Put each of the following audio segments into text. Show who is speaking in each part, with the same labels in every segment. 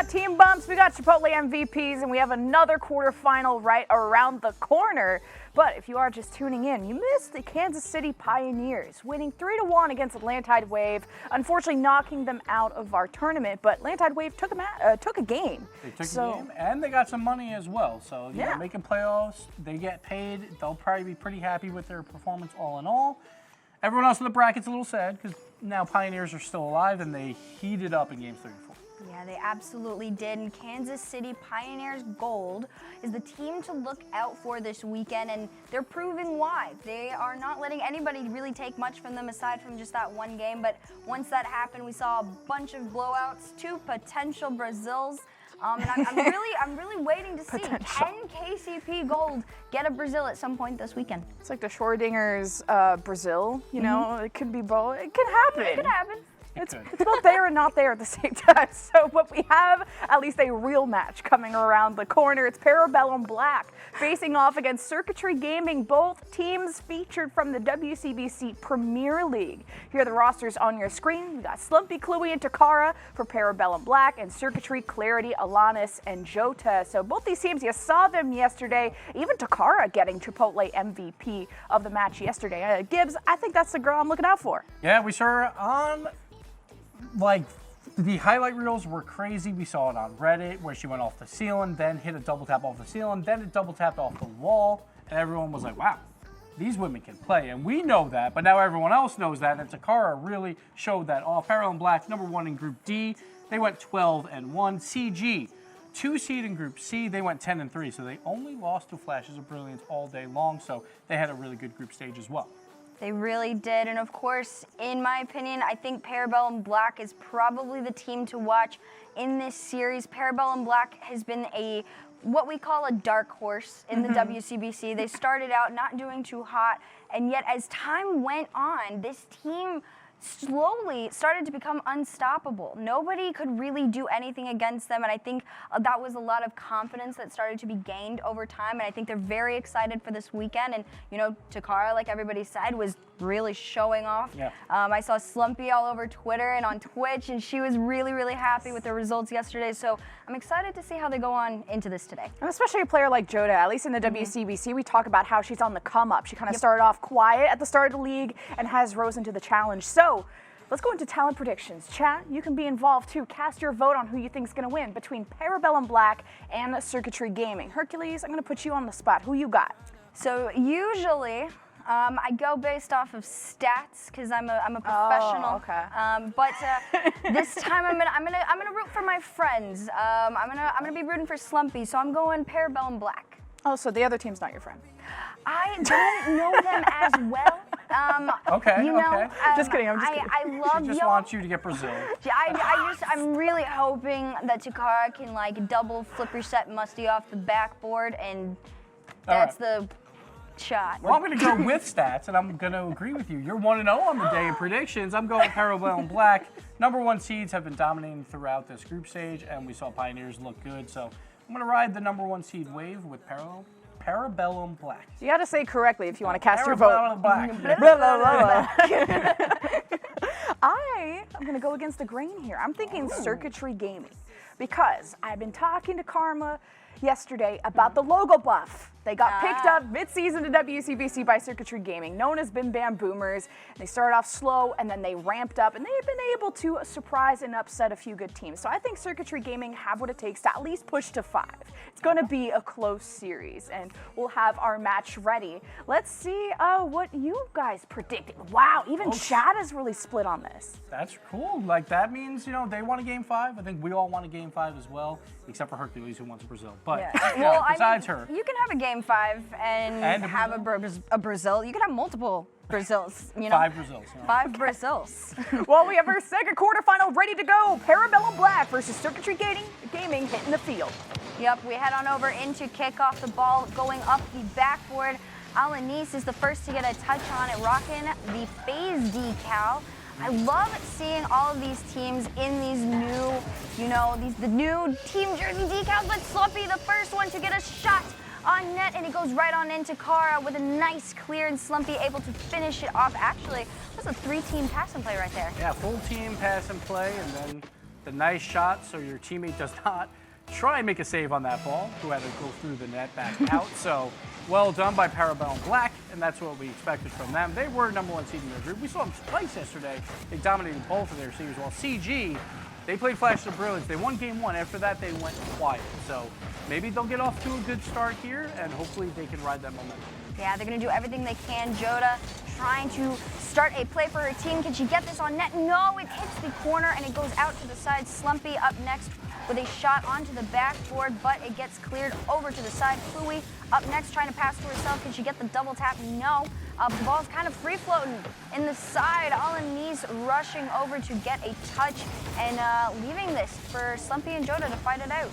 Speaker 1: got team bumps, we got Chipotle MVPs, and we have another quarterfinal right around the corner. But if you are just tuning in, you missed the Kansas City Pioneers, winning 3-1 against Atlantide Wave, unfortunately knocking them out of our tournament. But Atlantide Wave took a game.
Speaker 2: They took a game, and they got some money as well. So, you know, making playoffs, they get paid. They'll probably be pretty happy with their performance all in all. Everyone else in the bracket's a little sad because now Pioneers are still alive, and they heated up in games 3 and 4.
Speaker 3: Yeah, they absolutely did. And Kansas City Pioneers Gold is the team to look out for this weekend, and they're proving why. They are not letting anybody really take much from them aside from just that one game. But once that happened, we saw a bunch of blowouts, 2 potential Brazils. And I'm really waiting to see can KCP Gold get a Brazil at some point this weekend.
Speaker 1: It's like the Schrodinger's Brazil, you know, it could be both. It could happen.
Speaker 3: It could happen.
Speaker 1: It's both there and not there at the same time. So, but we have at least a real match coming around the corner. It's Parabellum Black facing off against Circuitry Gaming, both teams featured from the WCBC Premier League. Here are the rosters on your screen. We got Slumpy, Cluey, and Takara for Parabellum Black, and Circuitry, Clarity, Alanis, and Jota. So both these teams, you saw them yesterday. Even Takara getting Chipotle MVP of the match yesterday. Gibbs, I think that's the girl I'm looking out for.
Speaker 2: Yeah, we saw her on. Like, the highlight reels were crazy. We saw it on Reddit where she went off the ceiling, then hit a double tap off the ceiling, then it double tapped off the wall, and everyone was like, wow, these women can play. And we know that, but now everyone else knows that, and Takara really showed that off. Parabellum Black, #1 in Group D. They went 12-1. CG, 2 seed in Group C. They went 10-3, so they only lost to Flashes of Brilliance all day long, so they had a really good group stage as well.
Speaker 3: They really did, and of course, in my opinion, I think Parabellum Black is probably the team to watch in this series. Parabellum Black has been what we call a dark horse in the WCBC. They started out not doing too hot, and yet as time went on, this team slowly started to become unstoppable. Nobody could really do anything against them, and I think that was a lot of confidence that started to be gained over time, and I think they're very excited for this weekend. And, you know, Takara, like everybody said, was really showing off.
Speaker 2: Yeah.
Speaker 3: I saw Slumpy all over Twitter and on Twitch, and she was really, really happy with the results yesterday, so I'm excited to see how they go on into this today.
Speaker 1: And especially a player like Jota, at least in the WCBC, we talk about how she's on the come up. She kind of started off quiet at the start of the league and has risen to the challenge. So let's go into talent predictions. Chat, you can be involved too. Cast your vote on who you think is going to win between Parabellum Black and Circuitry Gaming. Hercules, I'm going to put you on the spot. Who you got?
Speaker 3: So usually, I go based off of stats because I'm a professional.
Speaker 1: Oh, okay.
Speaker 3: But this time I'm gonna root for my friends. I'm gonna be rooting for Slumpy, so I'm going Parabellum Black.
Speaker 1: Oh, so the other team's not your friend.
Speaker 3: I don't know them as well.
Speaker 2: Okay,
Speaker 3: you know,
Speaker 2: okay.
Speaker 1: Just kidding, I'm just kidding.
Speaker 3: I love
Speaker 2: She just wants you to get Brazil.
Speaker 3: I'm really hoping that Takara can like double flip reset Musty off the backboard, and that's the shot.
Speaker 2: Well, I'm going to go with stats, and I'm going to agree with you. You're 1-0 on the day in predictions. I'm going Parabellum Black. #1 seeds have been dominating throughout this group stage, and we saw Pioneers look good. So I'm going to ride the #1 seed wave with Parabellum Black.
Speaker 1: You got to say correctly if you want to cast your vote.
Speaker 2: Parabellum Black.
Speaker 1: I am going to go against the grain here. I'm thinking Circuitry Gaming because I've been talking to Karma yesterday about the logo buff. They got picked up mid-season to WCBC by Circuitry Gaming, known as Bim Bam Boomers. They started off slow, and then they ramped up, and they've been able to surprise and upset a few good teams. So I think Circuitry Gaming have what it takes to at least push to 5. It's going to be a close series, and we'll have our match ready. Let's see what you guys predicted. Wow, even Chad is really split on this.
Speaker 2: That's cool. Like, that means, you know, they want a Game 5. I think we all want a Game 5 as well, except for Hercules, who wants Brazil. But
Speaker 3: well,
Speaker 2: besides
Speaker 3: I mean,
Speaker 2: her.
Speaker 3: You can have a Game 5 and have a Brazil. You can have multiple Brazils, you know.
Speaker 2: 5 Brazils. You know.
Speaker 3: 5 Brazils.
Speaker 1: Well, we have our second quarterfinal ready to go. Parabellum Black versus Circuitry Gaming hitting the field.
Speaker 3: Yep, we head on over into kickoff. The ball going up the backboard. Alanis is the first to get a touch on it, rocking the phase decal. I love seeing all of these teams in these new, you know, the new team jersey decals. But Slumpy, the first one to get a shot on net, and it goes right on into Kara with a nice clear, and Slumpy able to finish it off. Actually, that's a 3-team pass and play right there.
Speaker 2: Yeah, full team pass and play, and then the nice shot so your teammate does not try and make a save on that ball, who had to go through the net back out. So well done by Parabellum Black, and that's what we expected from them. They were #1 seed in their group. We saw them twice yesterday. They dominated both of their series, while CG, they played Flash of Brilliance. They won game 1. After that, they went quiet. So maybe they'll get off to a good start here, and hopefully they can ride that momentum.
Speaker 3: Yeah, they're going to do everything they can. Joda trying to start a play for her team. Can she get this on net? No, it hits the corner and it goes out to the side. Slumpy up next with a shot onto the backboard, but it gets cleared over to the side. Fluey up next trying to pass to herself. Can she get the double tap? No. The ball's kind of free floating in the side. Alanis rushing over to get a touch and leaving this for Slumpy and Joda to fight it out.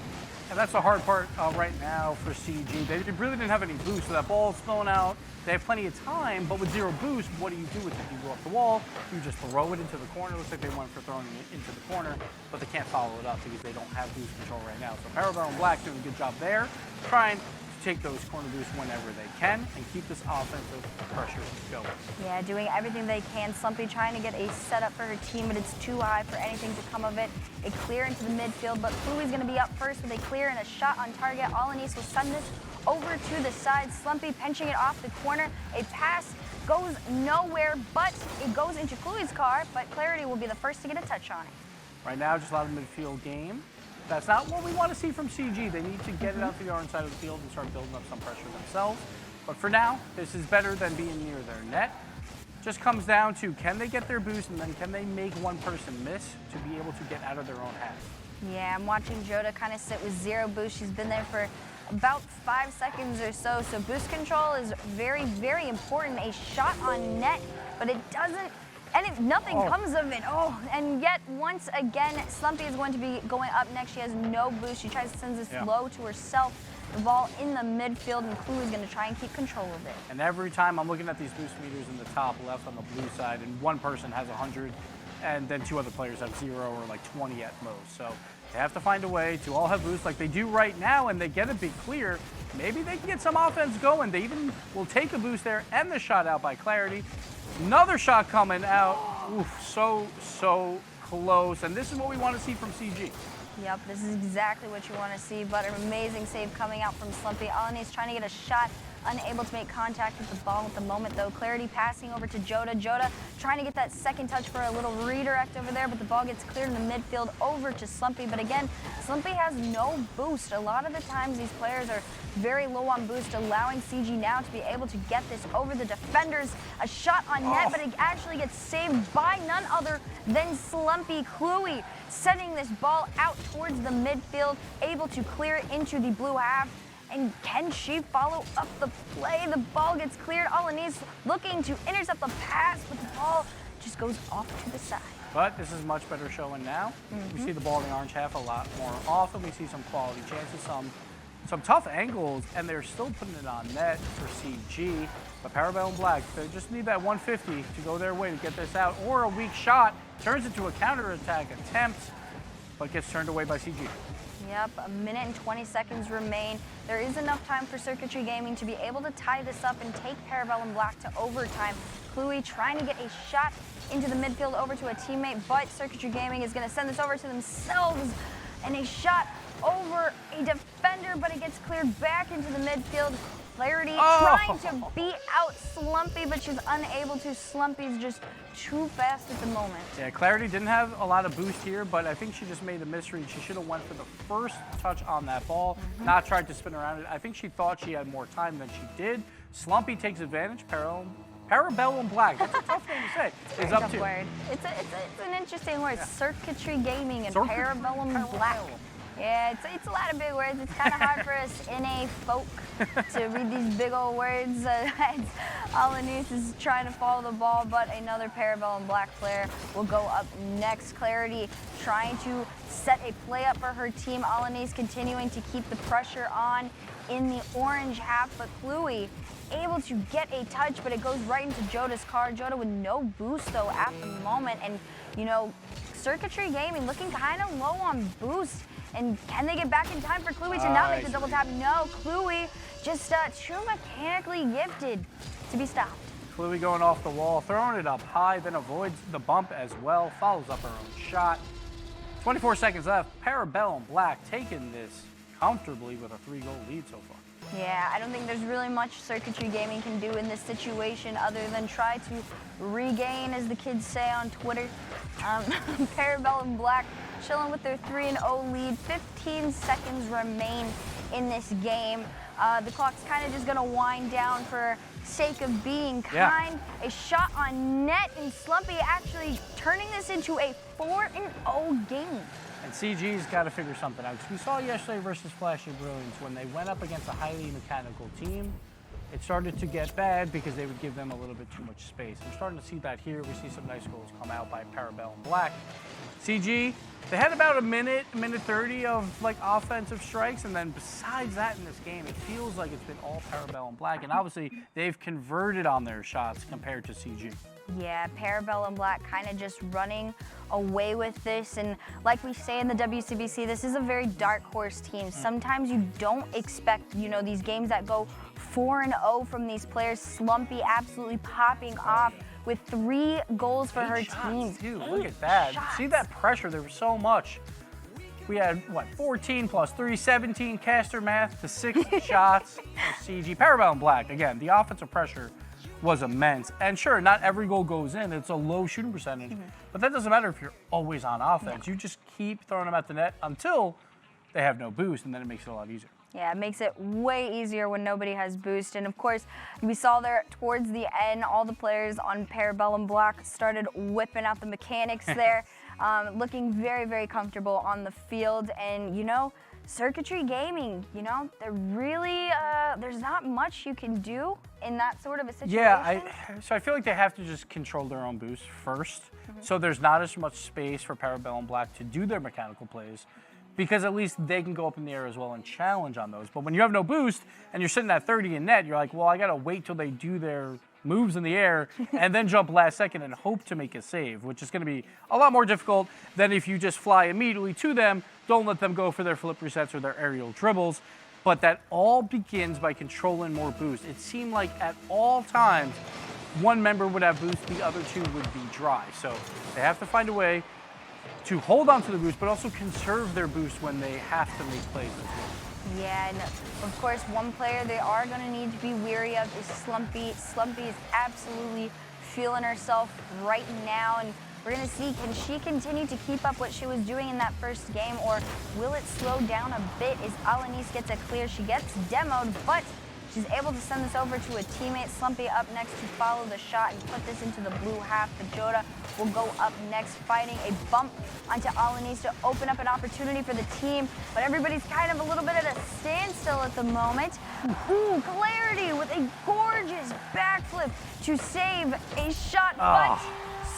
Speaker 2: And that's the hard part right now for CG. They really didn't have any boost, so that ball's thrown out. They have plenty of time, but with 0 boost, what do you do with it? You go up the wall, you just throw it into the corner. Looks like they went for throwing it into the corner, but they can't follow it up because they don't have boost control right now. So Parabellum Black doing a good job there, trying to take those corner boosts whenever they can and keep this offensive pressure going.
Speaker 3: Yeah, doing everything they can. Slumpy trying to get a setup for her team, but it's too high for anything to come of it. A clear into the midfield, but Fluey's going to be up first with a clear and a shot on target. Alanis will send this over to the side. Slumpy pinching it off the corner. A pass goes nowhere, but it goes into Fluey's car, but Clarity will be the first to get a touch on it.
Speaker 2: Right now, just a lot of midfield game. That's not what we want to see from CG. They need to get it out to the orange side of the field and start building up some pressure themselves. But for now, this is better than being near their net. Just comes down to, can they get their boost, and then can they make one person miss to be able to get out of their own half?
Speaker 3: Yeah, I'm watching Joda kind of sit with 0 boost. She's been there for about 5 seconds or so. So boost control is very, very important. A shot on net, but it doesn't, and nothing comes of it. Oh, and yet once again, Slumpy is going to be going up next. She has no boost. She tries to send this low to herself. The ball in the midfield, and Clue is going to try and keep control of it.
Speaker 2: And every time I'm looking at these boost meters in the top left on the blue side, and one person has 100, and then 2 other players have 0 or like 20 at most. So they have to find a way to all have boosts like they do right now, and they get a big clear. Maybe they can get some offense going. They even will take a boost there and the shot out by Clarity. Another shot coming out. Oof, so close. And this is what we want to see from CG.
Speaker 3: Yep, this is exactly what you want to see, but an amazing save coming out from Slumpy. Alanis trying to get a shot, unable to make contact with the ball at the moment, though. Clarity passing over to Joda. Joda trying to get that second touch for a little redirect over there, but the ball gets cleared in the midfield over to Slumpy. But again, Slumpy has no boost. A lot of the times these players are very low on boost, allowing CG now to be able to get this over the defenders. A shot on net, but it actually gets saved by none other than Slumpy. Cluey sending this ball out towards the midfield, able to clear it into the blue half. And can she follow up the play? The ball gets cleared. Alanis looking to intercept the pass, but the ball just goes off to the side.
Speaker 2: But this is much better showing now. We see the ball in the orange half a lot more often. We see some quality chances, some tough angles, and they're still putting it on net for CG. But Parabellum Black, they just need that 150 to go their way to get this out, or a weak shot turns into a counterattack attempt, but gets turned away by CG.
Speaker 3: Yep, 1 minute and 20 seconds remain. There is enough time for Circuitry Gaming to be able to tie this up and take Parabellum Black to overtime. Cluey trying to get a shot into the midfield over to a teammate, but Circuitry Gaming is going to send this over to themselves. And a shot over a defender, but it gets cleared back into the midfield. Clarity trying to beat out Slumpy, but she's unable to. Slumpy's just too fast at the moment.
Speaker 2: Yeah, Clarity didn't have a lot of boost here, but I think she just made a misread. She should have went for the first touch on that ball, not tried to spin around it. I think she thought she had more time than she did. Slumpy takes advantage. Parabellum Black, that's a tough name to say, is up to.
Speaker 3: Word. It's an interesting word. Yeah. Circuitry Gaming and Parabellum Black. Yeah, it's a lot of big words. It's kind of hard for us NA folk to read these big old words. Alanis is trying to follow the ball, but another Parabellum Black player will go up next. Clarity trying to set a play up for her team. Alanis continuing to keep the pressure on in the orange half, but Cluey able to get a touch, but it goes right into Joda's car. Joda with no boost, though, at the moment. And, you know, Circuitry Gaming looking kind of low on boost. And can they get back in time for Cluey to not make the double tap? No, Cluey just too mechanically gifted to be stopped.
Speaker 2: Cluey going off the wall, throwing it up high, then avoids the bump as well, follows up her own shot. 24 seconds left. Parabellum Black taking this comfortably with a 3-goal lead so far.
Speaker 3: Yeah, I don't think there's really much Circuitry Gaming can do in this situation other than try to regain, as the kids say on Twitter. Parabellum Black chilling with their 3-0 lead. 15 seconds remain in this game. The clock's kind of just going to wind down for sake of being kind. Yeah. A shot on net, and Slumpy actually turning this into a 4-0 game.
Speaker 2: And CG's got to figure something out. We saw yesterday versus Flashy Brilliance, when they went up against a highly mechanical team, it started to get bad because they would give them a little bit too much space. We're starting to see that here. We see some nice goals come out by Parabellum Black. CG, they had about a minute 30 of like offensive strikes, and then besides that in this game, it feels like it's been all Parabellum Black, and obviously they've converted on their shots compared to CG.
Speaker 3: Yeah, Parabellum Black kind of just running away with this, and like we say in the WCBC, this is a very dark horse team. Sometimes you don't expect, you know, these games that go 4-0 from these players. Slumpy absolutely popping off with 3 goals for her team.
Speaker 2: Dude, look at that. See that pressure? There was so much. We had, what, 14 plus 3, 17 caster math to 6 shots for CG. Parabellum Black, again, the offensive pressure was immense. And sure, not every goal goes in. It's a low shooting percentage. But that doesn't matter if you're always on offense. You just keep throwing them at the net until they have no boost, and then it makes it a lot easier.
Speaker 3: Yeah, it makes it way easier when nobody has boost. And of course, we saw there towards the end, all the players on Parabellum Black started whipping out the mechanics there, looking very, very comfortable on the field. And, you know, Circuitry Gaming, you know, they're really, there's not much you can do in that sort of a situation.
Speaker 2: Yeah, so I feel like they have to just control their own boost first. So there's not as much space for Parabellum Black to do their mechanical plays, because at least they can go up in the air as well and challenge on those. But when you have no boost and you're sitting at 30 in net, you're like, well, I got to wait till they do their moves in the air and then jump last second and hope to make a save, which is going to be a lot more difficult than if you just fly immediately to them, don't let them go for their flip resets or their aerial dribbles. But that all begins by controlling more boost. It seemed like at all times, one member would have boost, the other 2 would be dry. So they have to find a way to hold on to the boost, but also conserve their boost when they have to make plays as well.
Speaker 3: Yeah, and of course, one player they are going to need to be weary of is Slumpy. Slumpy is absolutely feeling herself right now, and we're going to see, can she continue to keep up what she was doing in that first game, or will it slow down a bit as Alanis gets a clear? She gets demoed, but she's able to send this over to a teammate. Slumpy up next to follow the shot and put this into the blue half. The Joda will go up next, fighting a bump onto Alanis to open up an opportunity for the team. But everybody's kind of a little bit at a standstill at the moment. Ooh, Clarity with a gorgeous backflip to save a shot, but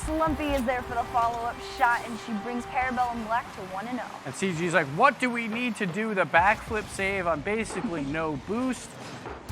Speaker 3: Slumpy is there for the follow-up shot, and she brings Parabellum Black to 1-0.
Speaker 2: And CG's like, what do we need to do? The backflip save on basically no boost.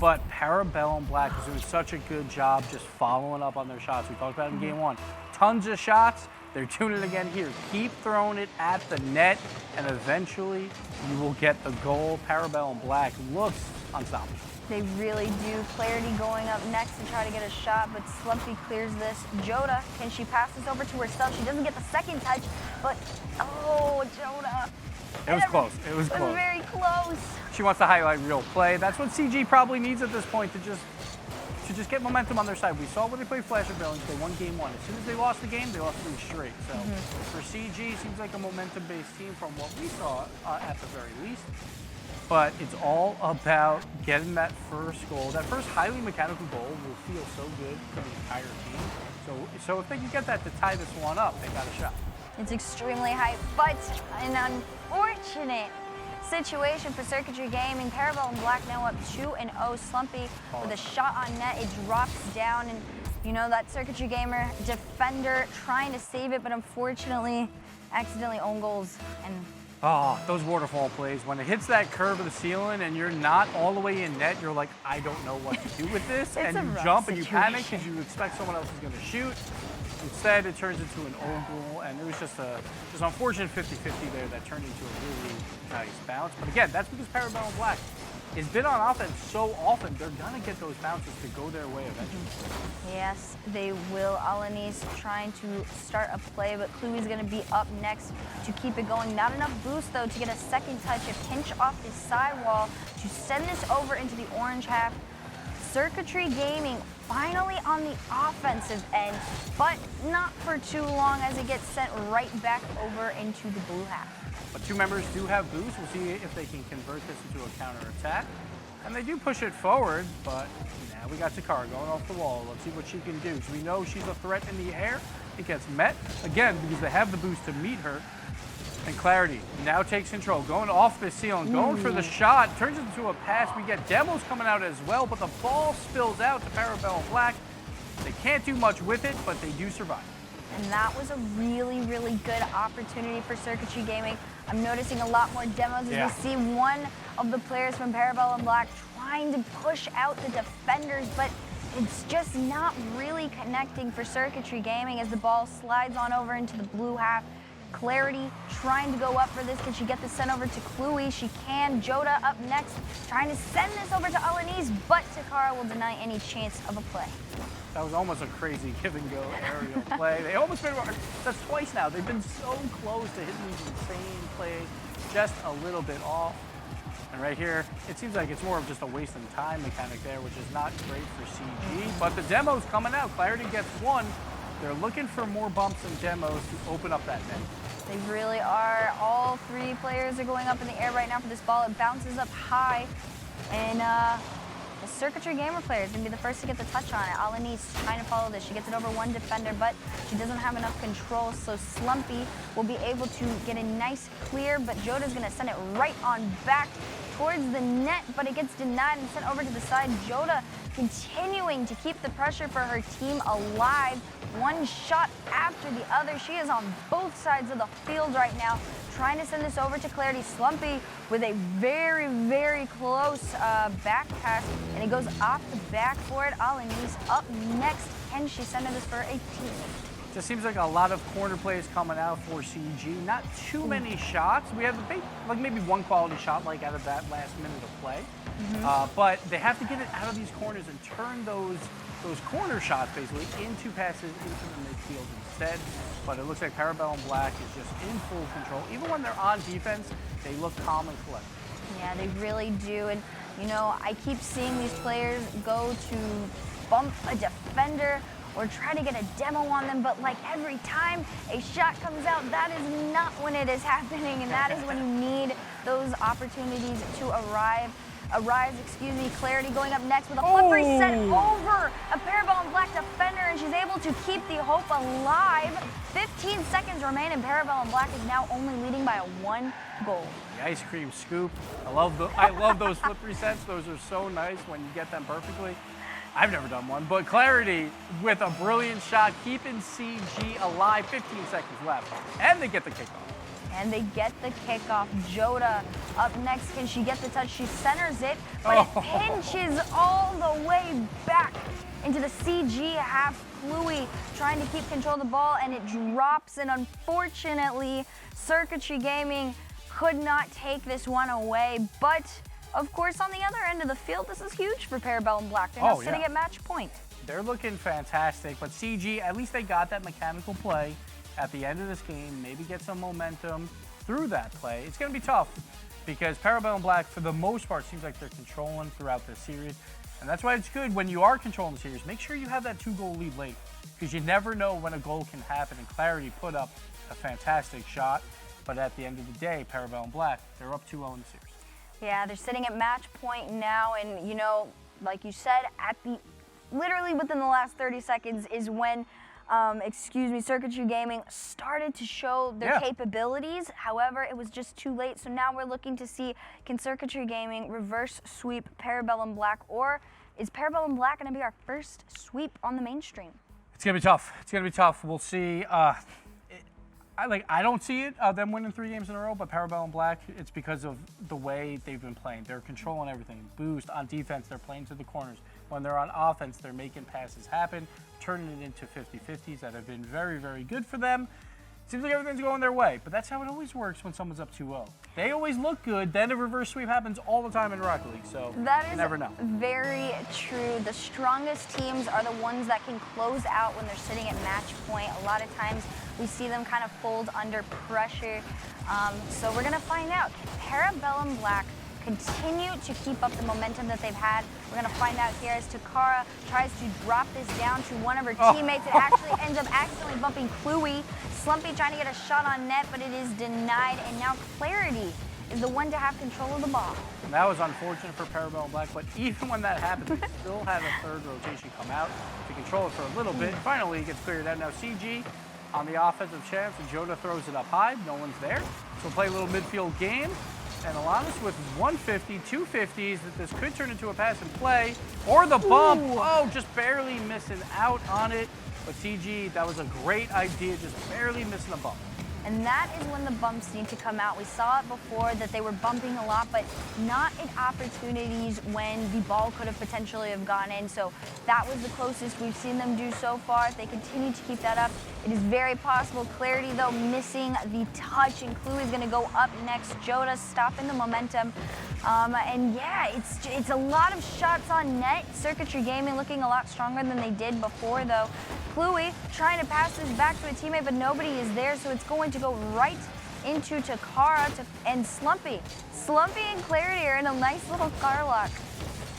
Speaker 2: But Parabellum Black is doing such a good job just following up on their shots. We talked about it in game 1. Tons of shots. They're doing it again here. Keep throwing it at the net, and eventually you will get the goal. Parabellum Black looks unstoppable.
Speaker 3: They really do. Clarity going up next to try to get a shot, but Slumpy clears this. Joda, can she pass this over to herself? She doesn't get the second touch, but oh, Joda.
Speaker 2: It was close. It was close.
Speaker 3: Very close.
Speaker 2: She wants to highlight real play. That's what CG probably needs at this point to just get momentum on their side. We saw when they played Flash and Brilliance, they won game 1. As soon as they lost the game, they lost 3 straight. So for CG, it seems like a momentum-based team from what we saw at the very least. But it's all about getting that first goal. That first highly mechanical goal will feel so good for the entire team. So if they can get that to tie this one up, they got a shot.
Speaker 3: It's extremely hype, but an unfortunate situation for Circuitry Gaming. Parabellum Black now up 2-0. Slumpy with a shot on net. It drops down, and you know that Circuitry Gamer defender trying to save it, but unfortunately accidentally own goals. And
Speaker 2: oh, those waterfall plays. When it hits that curve of the ceiling and you're not all the way in net, you're like, I don't know what to do with this. And you jump and you panic because you expect someone else is going to shoot. Instead, it turns into an own goal, and it was just an unfortunate 50-50 there that turned into a really nice bounce. But again, that's because Parabellum Black has been on offense so often, they're gonna get those bounces to go their way eventually.
Speaker 3: Yes, they will. Alanis trying to start a play, but Chloe's going to be up next to keep it going. Not enough boost, though, to get a second touch. A pinch off the sidewall to send this over into the orange half. Circuitry Gaming finally on the offensive end, but not for too long as it gets sent right back over into the blue half.
Speaker 2: But two members do have boost. We'll see if they can convert this into a counterattack. And they do push it forward, but now we got Takara going off the wall. Let's see what she can do. So we know she's a threat in the air. It gets met, again, because they have the boost to meet her. And Clarity now takes control, going off the ceiling, going for the shot, turns it into a pass. We get demos coming out as well, but the ball spills out to Parabellum Black. They can't do much with it, but they do survive.
Speaker 3: And that was a really, really good opportunity for Circuitry Gaming. I'm noticing a lot more demos as we see one of the players from Parabellum Black trying to push out the defenders, but it's just not really connecting for Circuitry Gaming as the ball slides on over into the blue half. Clarity trying to go up for this. Can she get this sent over to Chloe? She can. Joda up next, trying to send this over to Alanis, but Takara will deny any chance of a play.
Speaker 2: That was almost a crazy give-and-go aerial play. They almost been, that's twice now. They've been so close to hitting these insane plays, just a little bit off. And right here, it seems like it's more of just a waste of time mechanic there, which is not great for CG. But the demo's coming out. Clarity gets one. They're looking for more bumps and demos to open up that net.
Speaker 3: They really are. All three players are going up in the air right now for this ball. It bounces up high, and the Circuitry Gamer player is going to be the first to get the touch on it. Alanis trying to follow this. She gets it over one defender, but she doesn't have enough control, so Slumpy will be able to get a nice clear, but Joda's going to send it right on back towards the net, but it gets denied and sent over to the side. Joda continuing to keep the pressure for her team alive. One shot after the other. She is on both sides of the field right now, trying to send this over to Clarity. Slumpy with a very, very close back pass, and it goes off the backboard. Alanis up next. Can she send this for a teammate?
Speaker 2: Just seems like a lot of corner plays coming out for CG. Not too many shots. We have like maybe one quality shot like out of that last minute of play. But they have to get it out of these corners and turn those corner shots basically into passes into the midfield instead. But it looks like Parabellum Black is just in full control. Even when they're on defense, they look calm and collected.
Speaker 3: Yeah, they really do. And, you know, I keep seeing these players go to bump a defender or try to get a demo on them, but like every time a shot comes out, that is not when it is happening, and that is when you need those opportunities to arise, Clarity going up next with a flip reset over a Parabellum Black defender, and she's able to keep the hope alive. 15 seconds remain, and Parabellum Black is now only leading by 1 goal.
Speaker 2: The ice cream scoop. I love those flip resets. Those are so nice when you get them perfectly. I've never done one, but Clarity with a brilliant shot, keeping CG alive. 15 seconds left, and they get the kickoff.
Speaker 3: And they get the kickoff. Joda up next. Can she get the touch? She centers it, but it pinches all the way back into the CG half. Chloe trying to keep control of the ball, and it drops. And unfortunately, Circuitry Gaming could not take this one away. But of course, on the other end of the field, this is huge for Parabellum Black. They're now sitting at match point.
Speaker 2: They're looking fantastic, but CG, at least they got that mechanical play at the end of this game, maybe get some momentum through that play. It's going to be tough because Parabellum Black, for the most part, seems like they're controlling throughout the series. And that's why it's good when you are controlling the series, make sure you have that 2-goal lead late because you never know when a goal can happen. And Clarity put up a fantastic shot, but at the end of the day, Parabellum Black, they're up 2-0 in the series.
Speaker 3: Yeah, they're sitting at match point now, and you know, like you said, literally within the last 30 seconds is when Circuitry Gaming started to show their capabilities. However, it was just too late. So now we're looking to see, can Circuitry Gaming reverse sweep Parabellum Black, or is Parabellum Black going to be our first sweep on the mainstream?
Speaker 2: It's going to be tough. It's going to be tough. We'll see. I don't see it, them winning 3 games in a row, but Parabellum Black, it's because of the way they've been playing. They're controlling everything. Boost on defense, they're playing to the corners. When they're on offense, they're making passes happen, turning it into 50-50s that have been very, very good for them. Seems like everything's going their way, but that's how it always works when someone's up 2-0. They always look good, then a reverse sweep happens all the time in Rocket League, so
Speaker 3: that
Speaker 2: you never know.
Speaker 3: Very true. The strongest teams are the ones that can close out when they're sitting at match point. A lot of times we see them kind of fold under pressure. So we're gonna find out. Can Parabellum Black continue to keep up the momentum that they've had? We're gonna find out here as Takara tries to drop this down to one of her teammates. It actually ends up accidentally bumping Chloe. Slumpy trying to get a shot on net, but it is denied, and now Clarity is the one to have control of the ball.
Speaker 2: And that was unfortunate for Parabellum Black, but even when that happened, they still had a third rotation come out to control it for a little bit. Finally, it gets cleared out. Now CG on the offensive chance, and Joda throws it up high. No one's there. So we'll play a little midfield game. And Alanis with 150, 250s, that this could turn into a pass and play, or the bump. Ooh. Oh, just barely missing out on it. But CG, that was a great idea, just barely missing a bump.
Speaker 3: And that is when the bumps need to come out. We saw it before that they were bumping a lot, but not at opportunities when the ball could have potentially have gone in. So that was the closest we've seen them do so far. If they continue to keep that up, it is very possible. Clarity, though, missing the touch, and Clue is going to go up next. Joda stopping the momentum. And yeah, it's a lot of shots on net. Circuitry Gaming looking a lot stronger than they did before, though. Chloe trying to pass this back to a teammate, but nobody is there, so it's going to go right into Takara and Slumpy. Slumpy and Clarity are in a nice little car lock.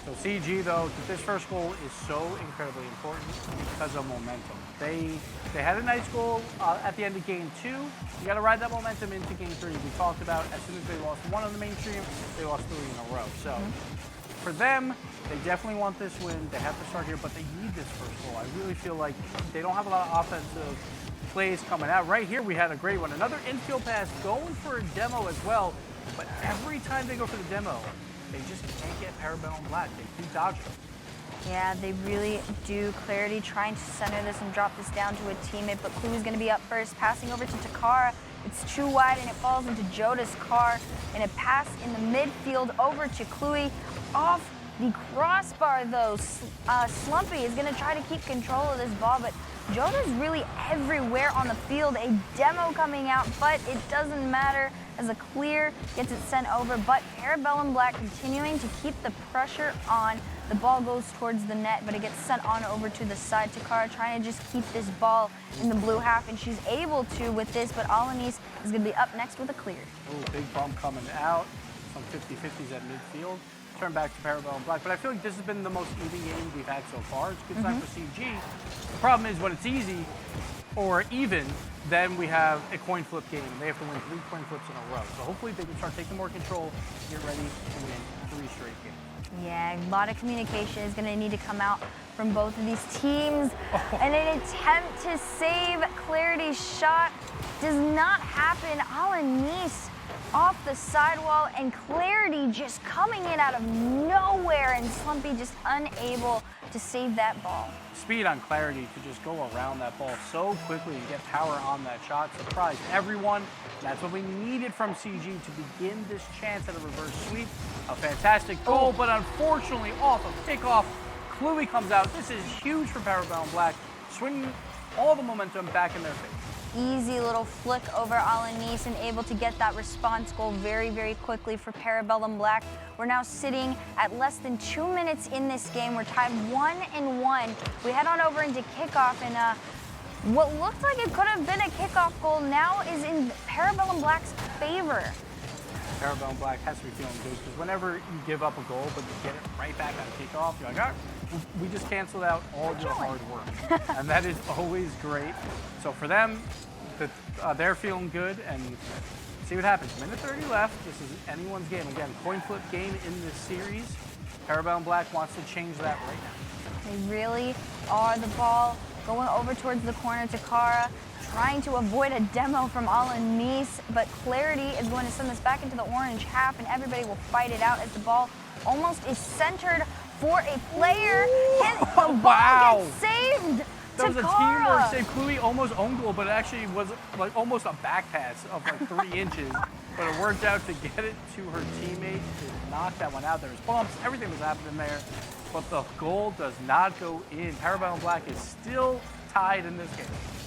Speaker 2: So CG, though, this first goal is so incredibly important because of momentum. They had a nice goal at the end of game 2. You got to ride that momentum into game 3. We talked about as soon as they lost one on the mainstream, they lost 3 in a row. So for them, they definitely want this win. They have to start here, but they need this first goal. I really feel like they don't have a lot of offensive plays coming out. Right here, we had a great one. Another infield pass going for a demo as well, but every time they go for the demo, they just can't get Parabellum Black. They keep dodging.
Speaker 3: Yeah, they really do. Clarity trying to center this and drop this down to a teammate, but Clue is going to be up first, passing over to Takara. It's too wide, and it falls into Joda's car, and a pass in the midfield over to Clue. Off the crossbar, though. Slumpy is going to try to keep control of this ball, but Joda's really everywhere on the field. A demo coming out, but it doesn't matter as a clear gets it sent over. But Parabellum Black continuing to keep the pressure on. The ball goes towards the net, but it gets sent on over to the side. Takara trying to just keep this ball in the blue half, and she's able to with this, but Alanis is going to be up next with a clear.
Speaker 2: Oh, big bump coming out. Some 50-50s at midfield. Turn back to Parabellum Black, but I feel like this has been the most even game we've had so far. It's a good sign for CG. The problem is when it's easy or even, then we have a coin flip game. They have to win 3 coin flips in a row. So hopefully they can start taking more control, get ready to win 3 straight games.
Speaker 3: Yeah, a lot of communication is going to need to come out from both of these teams. And an attempt to save Clarity's shot does not happen. Alanis off the sidewall, and Clarity just coming in out of nowhere, and Slumpy just unable to save that ball.
Speaker 2: Speed on Clarity to just go around that ball so quickly and get power on that shot. Surprised everyone. That's what we needed from CG to begin this chance at a reverse sweep. A fantastic goal, but unfortunately off of kickoff, Chloe comes out. This is huge for Parabellum Black, swinging all the momentum back in their face.
Speaker 3: Easy little flick over Alanis and able to get that response goal very, very quickly for Parabellum Black. We're now sitting at less than 2 minutes in this game. We're tied 1-1. We head on over into kickoff, and what looked like it could have been a kickoff goal now is in Parabellum Black's favor.
Speaker 2: Parabellum Black has to be feeling good because whenever you give up a goal but you get it right back on kickoff, you're like, all right, we just canceled out all your hard work. And that is always great. So for them, they're feeling good, and see what happens. Minute 30 left. This is anyone's game. Again, coin flip game in this series. Parabellum Black wants to change that right now.
Speaker 3: They really are. The ball going over towards the corner. Takara trying to avoid a demo from Alanis, but Clarity is going to send this back into the orange half, and everybody will fight it out as the ball almost is centered for a player. And the ball gets saved.
Speaker 2: That was a teamwork save. Chloe almost owned goal, but it actually was like almost a back pass of like 3 inches. But it worked out to get it to her teammate to knock that one out. There was bumps, everything was happening there. But the goal does not go in. Parabellum Black is still tied in this game.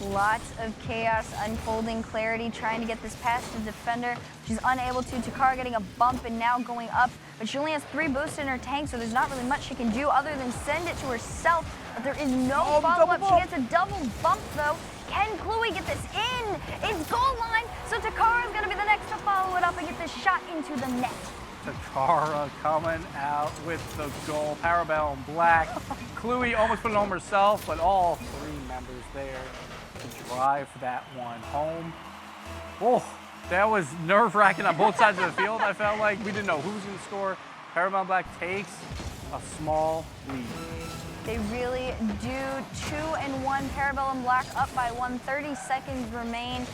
Speaker 3: Lots of chaos unfolding. Clarity trying to get this past the defender. She's unable to. Takara getting a bump and now going up. But she only has 3 boosts in her tank, so there's not really much she can do other than send it to herself. But there is no follow-up. She gets a double bump, though. Can Chloe get this in? It's goal line, so Takara's going to be the next to follow it up and get this shot into the net.
Speaker 2: Takara coming out with the goal. Parabellum Black. Chloe almost put it home herself, but all 3 members there to drive that one home. Oh, that was nerve-wracking on both sides of the field. I felt like we didn't know who was going to score. Parabellum Black takes a small lead.
Speaker 3: They really do. 2-1. Parabellum Black up by 1. 30 seconds remain.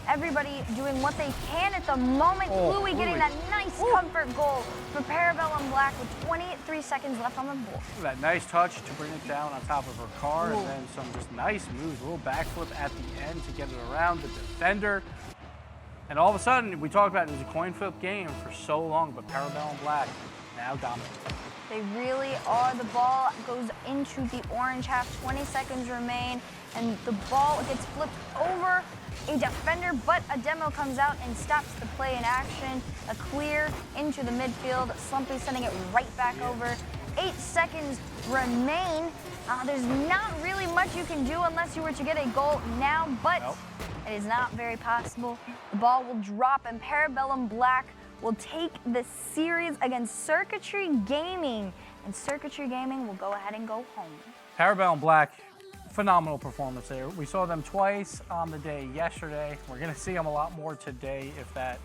Speaker 3: Everybody doing what they can at the moment. Chloe getting that nice comfort goal for Parabellum Black with 23 seconds left on the board.
Speaker 2: That nice touch to bring it down on top of her car, and then some just nice moves, a little backflip at the end to get it around the defender. And all of a sudden, we talked about it was a coin flip game for so long, but Parabellum Black now dominant.
Speaker 3: They really are. The ball goes into the orange half. 20 seconds remain, and the ball gets flipped over a defender, but a demo comes out and stops the play in action. A clear into the midfield. Slumpy sending it right back over. 8 seconds remain. There's not really much you can do unless you were to get a goal now, but it is not very possible. The ball will drop, and Parabellum Black will take the series against Circuitry Gaming, and Circuitry Gaming will go ahead and go home.
Speaker 2: Parabellum Black, phenomenal performance there. We saw them twice on the day yesterday. We're going to see them a lot more today if that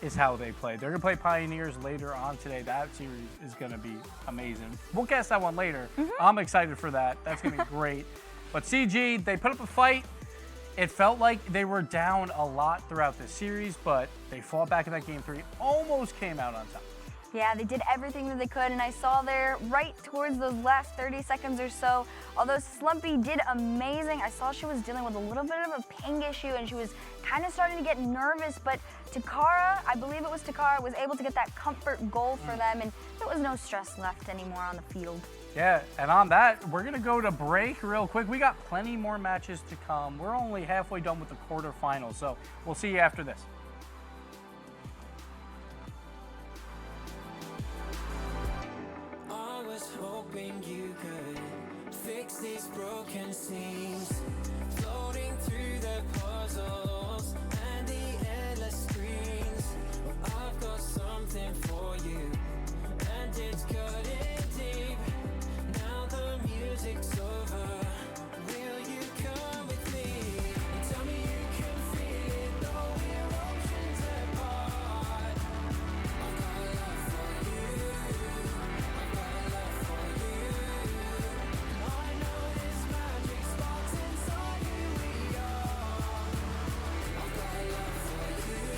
Speaker 2: is how they play. They're going to play Pioneers later on today. That series is going to be amazing. We'll cast that one later. I'm excited for that. That's going to be great. But CG, they put up a fight. It felt like they were down a lot throughout the series, but they fought back in that game 3, almost came out on top.
Speaker 3: Yeah, they did everything that they could, and I saw there right towards those last 30 seconds or so, although Slumpy did amazing, I saw she was dealing with a little bit of a ping issue, and she was kind of starting to get nervous, but Takara, I believe it was Takara, was able to get that comfort goal for them, and there was no stress left anymore on the field.
Speaker 2: Yeah, and on that, we're going to go to break real quick. We got plenty more matches to come. We're only halfway done with the quarterfinals, so we'll see you after this.
Speaker 4: I was hoping you could fix these broken seams, floating through the puzzles and the endless screens. I've got something for you, and it's cutting deep. Now the music's over. Will you come with me? Tell me you can feel it, though we're oceans apart. I've got a love for you. I've got a love for you. I know this magic sparks inside who we are. I've got a love for you. I've got a love for you.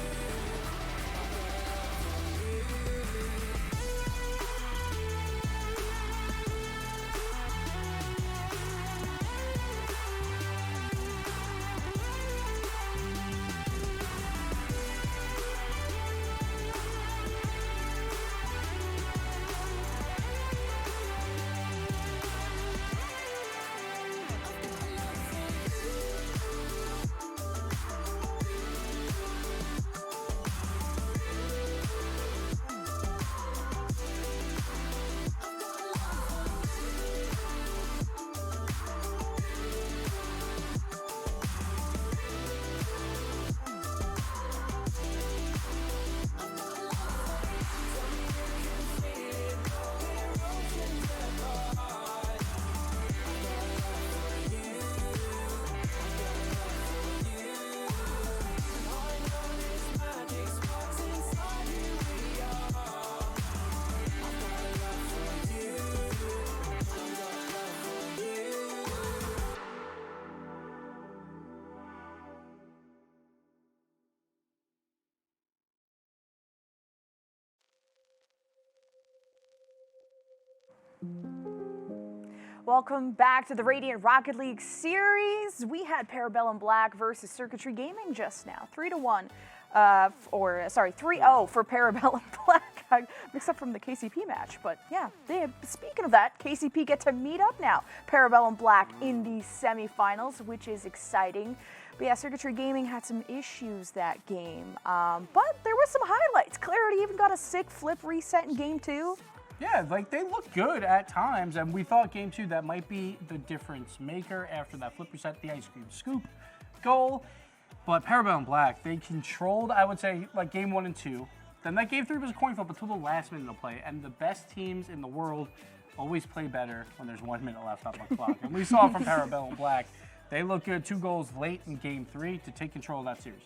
Speaker 1: Welcome back to the Radiant Rocket League Series. We had Parabellum Black versus Circuitry Gaming just now. 3-1, 3-0 for Parabellum Black. mixed up from the KCP match. But yeah, speaking of that, KCP get to meet up now. Parabellum Black in the semifinals, which is exciting. But yeah, Circuitry Gaming had some issues that game. But there were some highlights. Clarity even got a sick flip reset in game 2.
Speaker 2: Yeah, like they look good at times, and we thought game 2 that might be the difference maker after that flip reset, the ice cream scoop goal. But Parabellum Black, they controlled, I would say, like game 1 and 2. Then that game 3 was a coin flip until the last minute of play, and the best teams in the world always play better when there's 1 minute left on the clock. And we saw from Parabellum Black, they look good. 2 goals late in game 3 to take control of that series.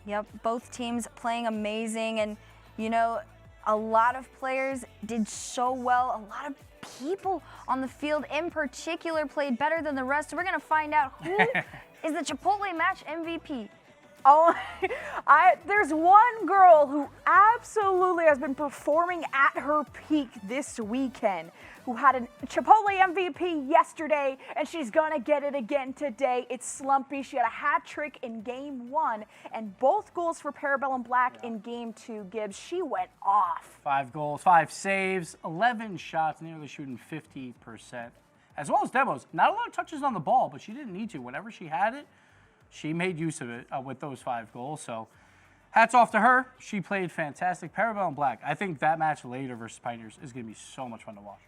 Speaker 3: Yep, both teams playing amazing, and you know, a lot of players did so well. A lot of people on the field in particular played better than the rest. So we're gonna find out who is the Chipotle match MVP.
Speaker 1: Oh, there's one girl who absolutely has been performing at her peak this weekend, who had a Chipotle MVP yesterday, and she's gonna get it again today. It's Slumpy. She had a hat trick in game 1, and both goals for Parabellum Black in game 2. Gibbs, she went off.
Speaker 2: 5 goals, 5 saves, 11 shots, nearly shooting 50%. As well as demos. Not a lot of touches on the ball, but she didn't need to. Whenever she had it, she made use of it with those 5 goals. So hats off to her. She played fantastic. Parabellum Black, I think that match later versus Pioneers is going to be so much fun to watch.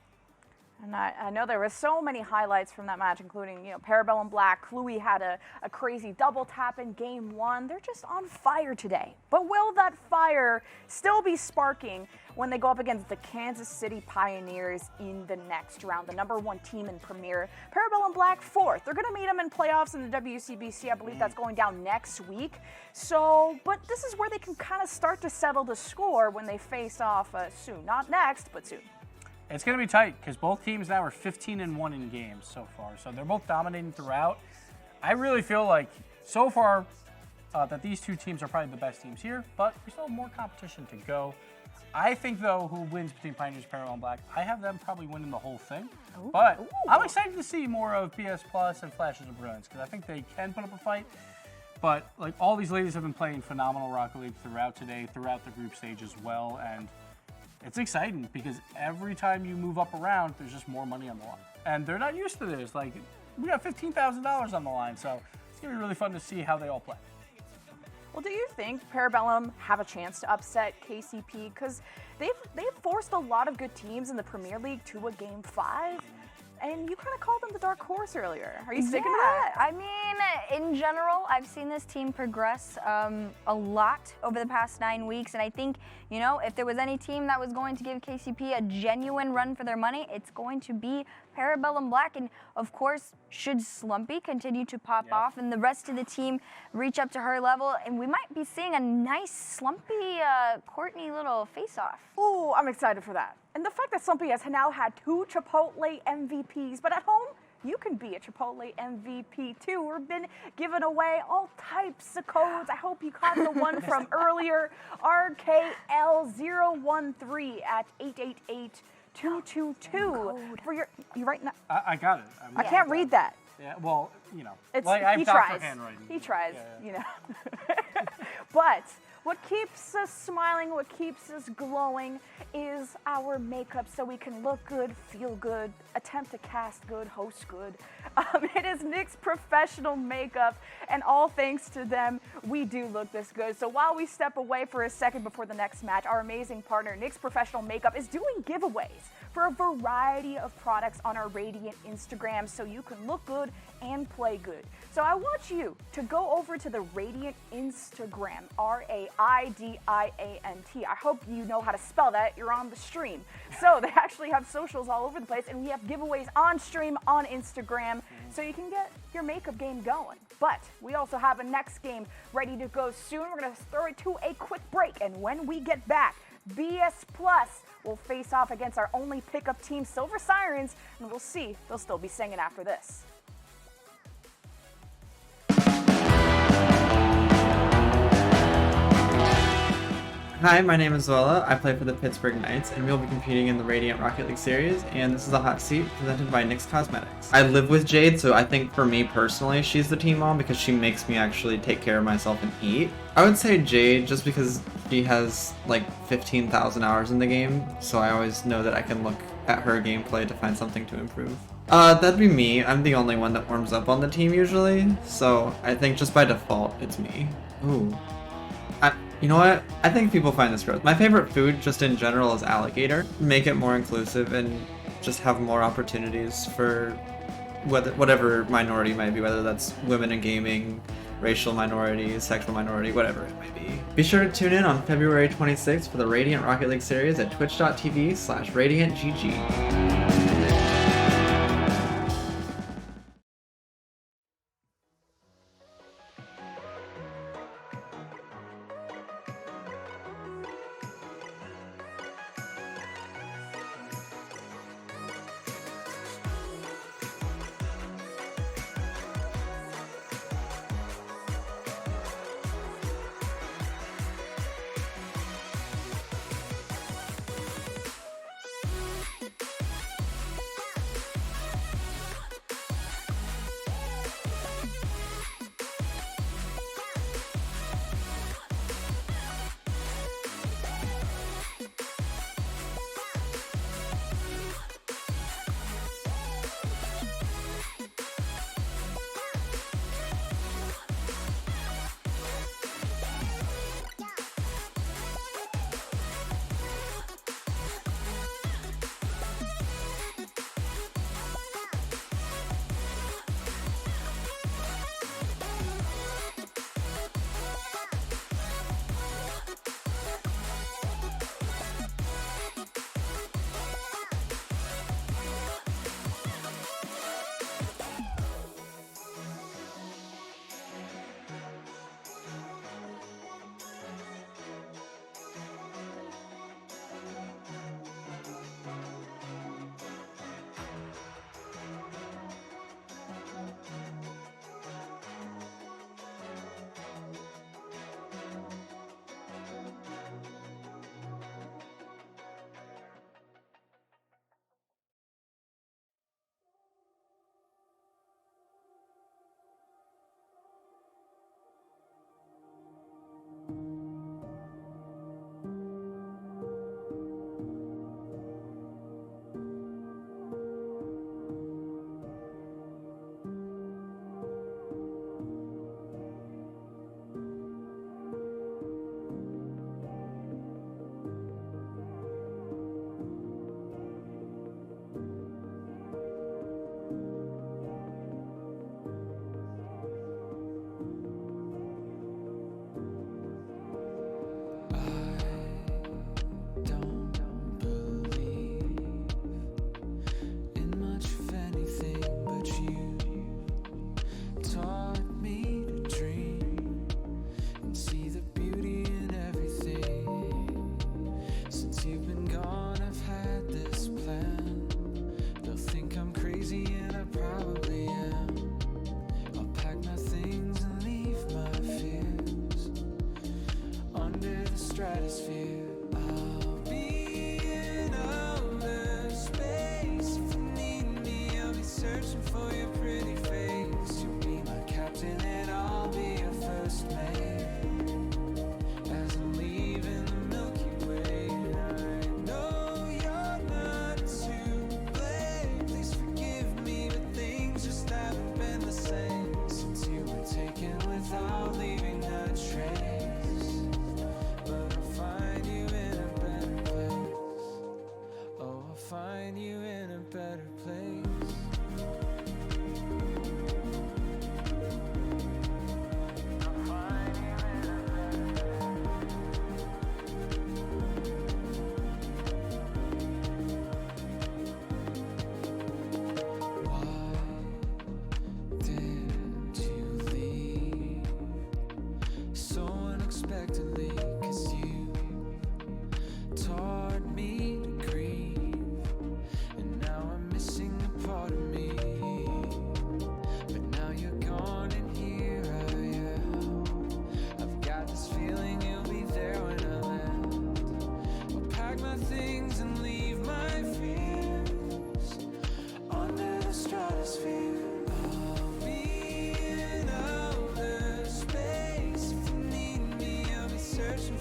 Speaker 1: And I know there were so many highlights from that match, including, you know, Parabellum Black. Chloe had a crazy double tap in game 1. They're just on fire today. But will that fire still be sparking when they go up against the Kansas City Pioneers in the next round, the #1 team in Premier? Parabellum Black 4th. They're going to meet them in playoffs in the WCBC. I believe that's going down next week. So, but this is where they can kind of start to settle the score when they face off soon. Not next, but soon.
Speaker 2: It's going to be tight because both teams now are 15-1 in games so far. So they're both dominating throughout. I really feel like so far that these 2 teams are probably the best teams here, but we still have more competition to go. I think, though, who wins between Pioneers, Parabellum Black, I have them probably winning the whole thing. But I'm excited to see more of BS Plus and Flashes of Brilliance because I think they can put up a fight. But like all these ladies have been playing phenomenal Rocket League throughout today, throughout the group stage as well. And it's exciting because every time you move up around, there's just more money on the line. And they're not used to this. Like, we got $15,000 on the line, so it's going to be really fun to see how they all play.
Speaker 1: Well, do you think Parabellum have a chance to upset KCP? Because they've forced a lot of good teams in the Premier League to a game 5. And you kind of called them the dark horse earlier. Are you sticking to that?
Speaker 3: I mean, in general, I've seen this team progress a lot over the past 9 weeks. And I think, you know, if there was any team that was going to give KCP a genuine run for their money, it's going to be Parabellum Black. And of course, should Slumpy continue to pop off and the rest of the team reach up to her level, and we might be seeing a nice Slumpy Courtney little face-off.
Speaker 1: Ooh, I'm excited for that. And the fact that Slumpy has now had 2 Chipotle MVPs, but at home, you can be a Chipotle MVP too. We've been giving away all types of codes. I hope you caught the one from earlier, RKL013 at 888-222. For your, you right now?
Speaker 2: I got it.
Speaker 1: I can't read that.
Speaker 2: Yeah, well, you know,
Speaker 1: It's,
Speaker 2: like I've
Speaker 1: he
Speaker 2: Dr.
Speaker 1: tries.
Speaker 2: Handwriting.
Speaker 1: He tries,
Speaker 2: Yeah.
Speaker 1: you know. But what keeps us smiling, what keeps us glowing is our makeup, so we can look good, feel good, attempt to cast good, host good. It is NYX Professional Makeup, and all thanks to them, we do look this good. So while we step away for a second before the next match, our amazing partner, NYX Professional Makeup, is doing giveaways for a variety of products on our Radiant Instagram, so you can look good and play good. So I want you to go over to the Radiant Instagram, Raidiant. I hope you know how to spell that. You're on the stream. So they actually have socials all over the place, and we have giveaways on stream on Instagram, so you can get your makeup game going. But we also have a next game ready to go soon. We're going to throw it to a quick break, and when we get back, BS Plus will face off against our only pickup team, Silver Sirens, and we'll see. They'll still be singing after this.
Speaker 5: Hi, my name is Zola. I play for the Pittsburgh Knights, and we'll be competing in the Raidiant Rocket League Series, and this is a hot seat presented by NYX Cosmetics. I live with Jade, so I think for me personally, she's the team mom because she makes me actually take care of myself and eat. I would say Jade just because She has like 15,000 hours in the game, so I always know that I can look at her gameplay to find something to improve. That'd be me. I'm the only one that warms up on the team usually, so I think just by default, it's me. Ooh. You know what? I think people find this gross. My favorite food just in general is alligator. Make it more inclusive and just have more opportunities for whatever minority might be, whether that's women in gaming, racial minority, sexual minority, whatever it might be. Be sure to tune in on February 26th for the Radiant Rocket League Series at twitch.tv/RadiantGG.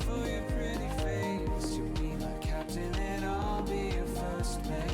Speaker 4: For your lost place.